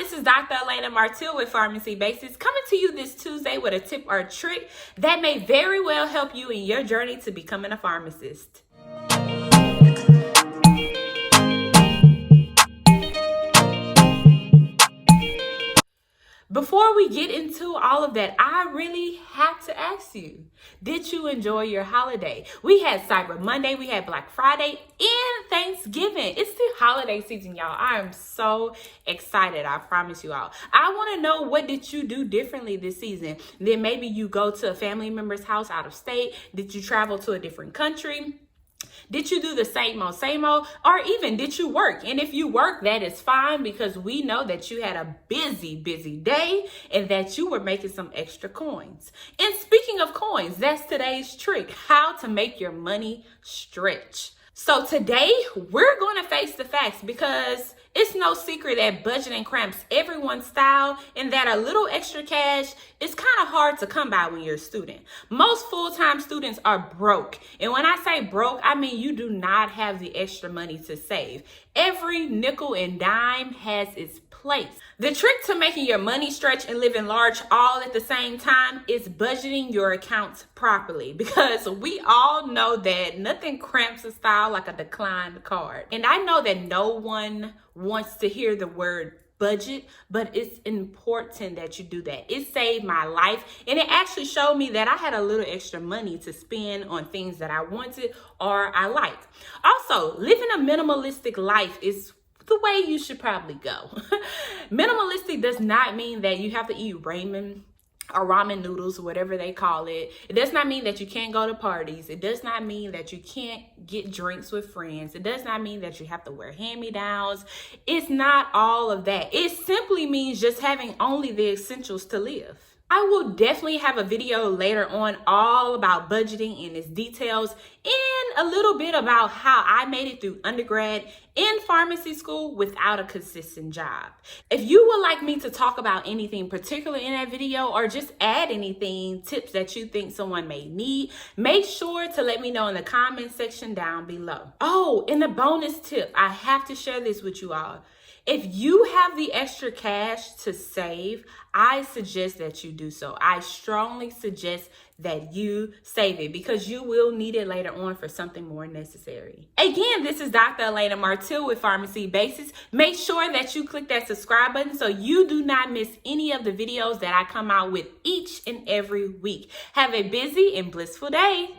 this is Dr. Elena Martil with Pharmacy Basics, coming to you this Tuesday with a tip or a trick that may very well help you in your journey to becoming a pharmacist. Before we get into all of that, I really have to ask you, did you enjoy your holiday? We had Cyber Monday, we had Black Friday, and Thanksgiving. It's the holiday season, y'all. I am so excited, I promise you all. I want to know, what did you do differently this season? Then maybe you go to a family member's house out of state. Did you travel to a different country? Did you do the same old, or even did you work? And if you work, that is fine, because we know that you had a busy day and that you were making some extra coins. And speaking of coins, that's today's trick: how to make your money stretch. So today we're going to face the facts, because it's no secret that budgeting cramps everyone's style, and that a little extra cash is kind of hard to come by when you're a student. Most full-time students are broke. And when I say broke, I mean you do not have the extra money to save. Every nickel and dime has its place. The trick to making your money stretch and living large all at the same time is budgeting your accounts properly, because we all know that nothing cramps a style like a declined card. And I know that no one wants to hear the word budget, but it's important that you do that. It saved my life, and it actually showed me that I had a little extra money to spend on things that I wanted or I like. Also, living a minimalistic life is the way you should probably go. Minimalistic does not mean that you have to eat ramen or ramen noodles, whatever they call it. It does not mean that you can't go to parties. It does not mean that you can't get drinks with friends. It does not mean that you have to wear hand-me-downs. It's not all of that. It simply means just having only the essentials to live. I will definitely have a video later on all about budgeting and its details, and a little bit about how I made it through undergrad in pharmacy school without a consistent job. If you would like me to talk about anything particular in that video, or just add anything, tips that you think someone may need, make sure to let me know in the comment section down below. Oh, and a bonus tip, I have to share this with you all. If you have the extra cash to save, I suggest that you do so. I strongly suggest that you save it, because you will need it later on for something more necessary. Again, this is Dr. Elena Martil with Pharmacy Basics. Make sure that you click that subscribe button so you do not miss any of the videos that I come out with each and every week. Have a busy and blissful day.